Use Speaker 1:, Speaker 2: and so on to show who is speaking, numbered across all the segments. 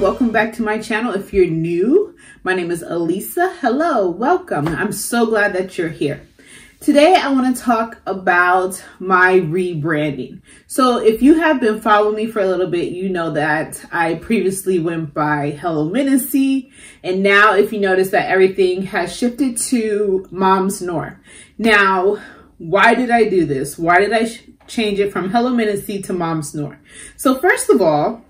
Speaker 1: welcome back to my channel. If you're new, my name is Elisa. Hello, welcome. I'm so glad that you're here. Today I want to talk about my rebranding. So if you have been following me for a little bit, you know that I previously went by Hello Ministry, and now if you notice that everything has shifted to Mom's Noire. Now, why did I do this? Why did I change it from Hello Ministry to Mom's Noire? So first of all,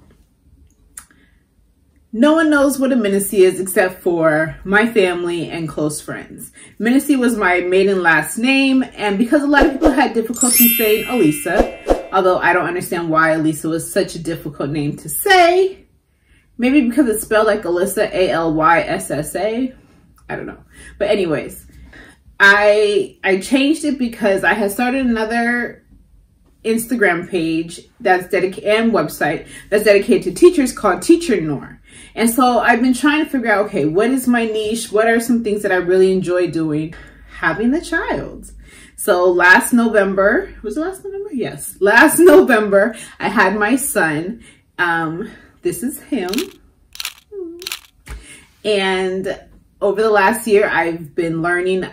Speaker 1: no one knows what a ministry is except for my family and close friends. Ministry was my maiden last name, and because a lot of people had difficulty saying Elisa, although I don't understand why Elisa was such a difficult name to say. Maybe because it's spelled like Alyssa, A-L-Y-S-S-A. I don't know. But anyways, I changed it because I had started another Instagram page that's dedicated and website that's dedicated to teachers called Teacher Noire. And so I've been trying to figure out, okay, what is my niche? What are some things that I really enjoy doing? Having a child. So last November, was it last November? Yes. Last November, I had my son. This is him. And over the last year, I've been learning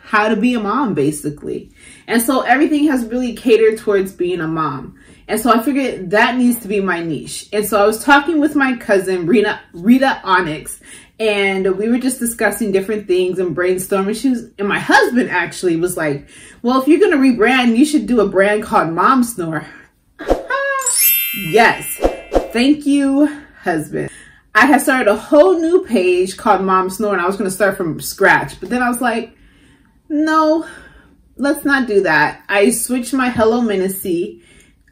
Speaker 1: how to be a mom, basically. And so everything has really catered towards being a mom. And so I figured that needs to be my niche. And so I was talking with my cousin, Rita Onyx, and we were just discussing different things and brainstorming. And my husband actually was like, well, if you're going to rebrand, you should do a brand called Mom's Noire. Yes. Thank you, husband. I had started a whole new page called Mom's Noire, and I was going to start from scratch. But then I was like, no, let's not do that. I switched my Hello Ministry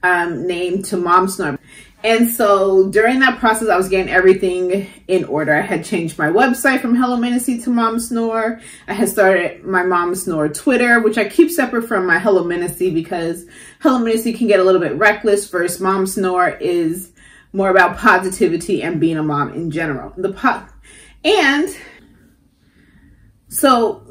Speaker 1: name to Mom's Noire. And so during that process, I was getting everything in order. I had changed my website from Hello Ministry to Mom's Noire. I had started my Mom's Noire Twitter, which I keep separate from my Hello Ministry because Hello Ministry can get a little bit reckless. First, Mom's Noire is more about positivity and being a mom in general. And so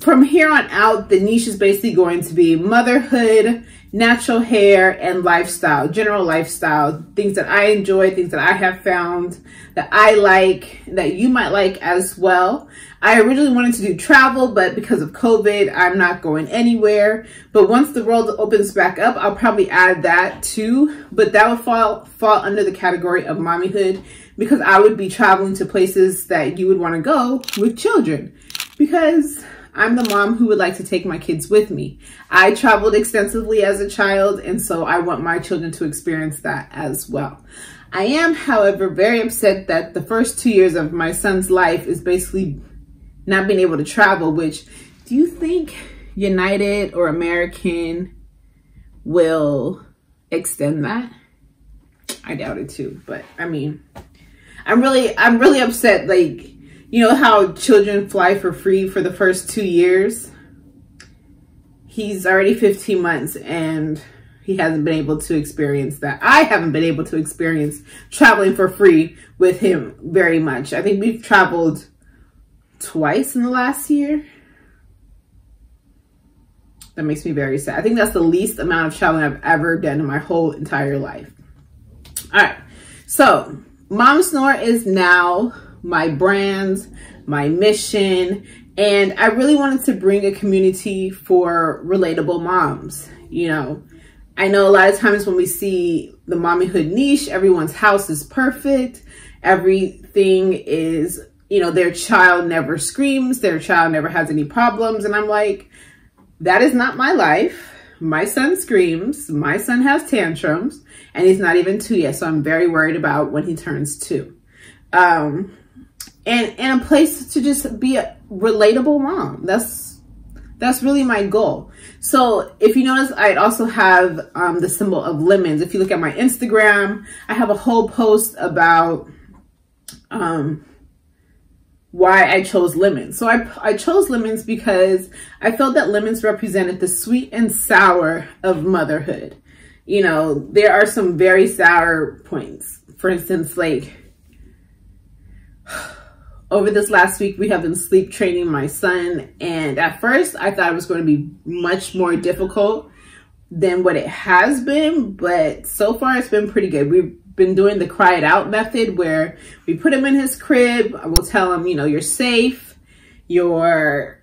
Speaker 1: from here on out, the niche is basically going to be motherhood, natural hair, and lifestyle, general lifestyle, things that I enjoy, things that I have found that I like, that you might like as well. I originally wanted to do travel, but because of COVID, I'm not going anywhere. But once the world opens back up, I'll probably add that too. But that would fall under the category of mommyhood because I would be traveling to places that you would want to go with children because I'm the mom who would like to take my kids with me. I traveled extensively as a child, and so I want my children to experience that as well. I am, however, very upset that the first 2 years of my son's life is basically not being able to travel, which, do you think United or American will extend that? I doubt it too, but I mean, I'm really upset. Like, you know how children fly for free for the first 2 years? He's already 15 months and he hasn't been able to experience that. I haven't been able to experience traveling for free with him very much. I think we've traveled twice in the last year. That makes me very sad. I think that's the least amount of traveling I've ever done in my whole entire life. All right, so Mom's Noire is now my brand, my mission, and I really wanted to bring a community for relatable moms. You know, I know a lot of times when we see the mommyhood niche, everyone's house is perfect. Everything is, you know, their child never screams, their child never has any problems. And I'm like, that is not my life. My son screams, my son has tantrums, and he's not even 2 yet. So I'm very worried about when he turns 2. And a place to just be a relatable mom. That's really my goal. So if you notice, I also have the symbol of lemons. If you look at my Instagram, I have a whole post about why I chose lemons. So I chose lemons because I felt that lemons represented the sweet and sour of motherhood. You know, there are some very sour points. For instance, like, over this last week, we have been sleep training my son. And at first, I thought it was going to be much more difficult than what it has been. But so far, it's been pretty good. We've been doing the cry it out method, where we put him in his crib. I will tell him, you know, you're safe, you're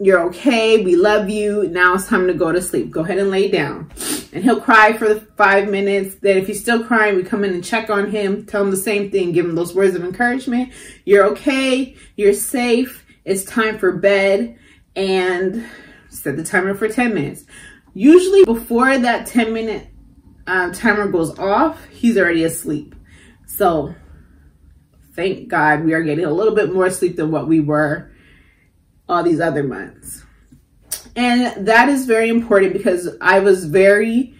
Speaker 1: okay, we love you, now it's time to go to sleep, go ahead and lay down. And he'll cry for the 5 minutes. Then if he's still crying, we come in and check on him, tell him the same thing, give him those words of encouragement. You're okay, you're safe, it's time for bed, and set the timer for 10 minutes. Usually before that 10-minute timer goes off, he's already asleep. So thank God we are getting a little bit more sleep than what we were all these other months. And that is very important, because I was very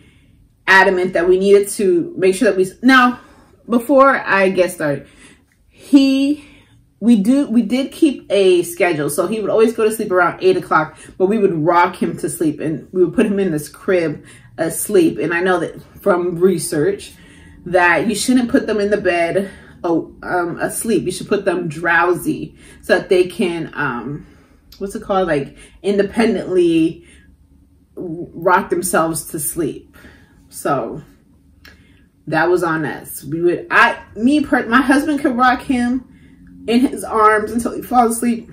Speaker 1: adamant that we needed to make sure that now, before I get started, we did keep a schedule. So he would always go to sleep around 8 o'clock, but we would rock him to sleep, and we would put him in this crib asleep. And I know that from research that you shouldn't put them in the bed asleep. You should put them drowsy so that they can what's it called, like independently rock themselves to sleep. So that was on us. My husband could rock him in his arms until he falls asleep.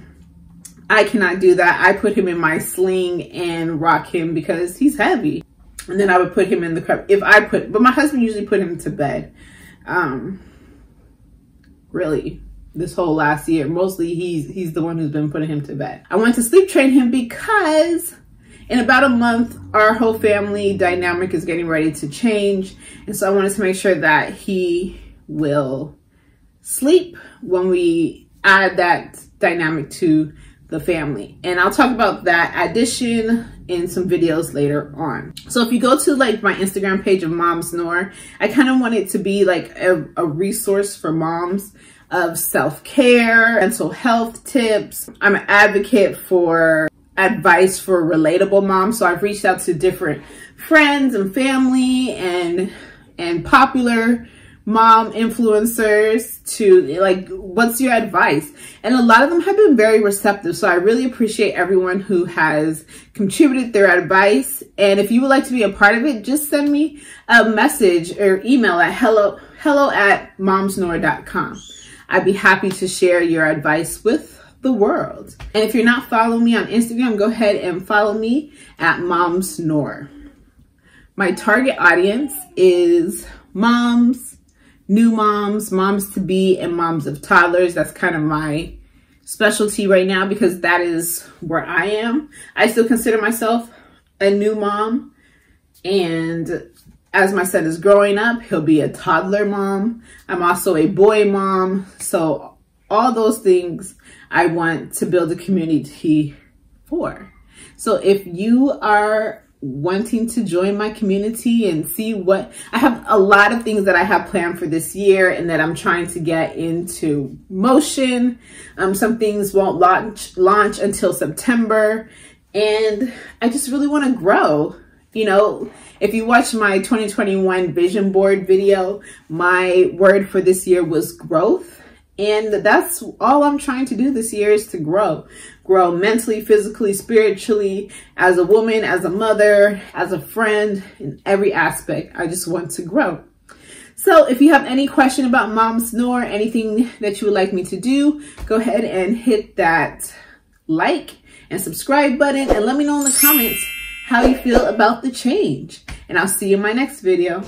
Speaker 1: I cannot do that. I put him in my sling and rock him because he's heavy. And then I would put him in the crib. But my husband usually put him to bed. Really, this whole last year, mostly he's the one who's been putting him to bed. I wanted to sleep train him because in about a month, our whole family dynamic is getting ready to change. And so I wanted to make sure that he will sleep when we add that dynamic to the family. And I'll talk about that addition in some videos later on. So if you go to like my Instagram page of Moms Noire, I kind of want it to be like a resource for moms of self-care, mental health tips. I'm an advocate for advice for relatable moms. So I've reached out to different friends and family and popular mom influencers to like, what's your advice? And a lot of them have been very receptive. So I really appreciate everyone who has contributed their advice. And if you would like to be a part of it, just send me a message or email at hello@momsnoire.com. I'd be happy to share your advice with the world. And if you're not following me on Instagram, go ahead and follow me at Moms Noire. My target audience is moms, new moms, moms to be, and moms of toddlers. That's kind of my specialty right now because that is where I am. I still consider myself a new mom, and as my son is growing up, he'll be a toddler mom. I'm also a boy mom. So all those things I want to build a community for. So if you are wanting to join my community and see what, I have a lot of things that I have planned for this year and that I'm trying to get into motion. Some things won't launch until September. And I just really want to grow. You know, if you watch my 2021 vision board video, my word for this year was growth. And that's all I'm trying to do this year is to grow mentally, physically, spiritually, as a woman, as a mother, as a friend, in every aspect. I just want to grow. So if you have any question about Moms Noire, anything that you would like me to do, go ahead and hit that like and subscribe button and let me know in the comments how you feel about the change. And I'll see you in my next video.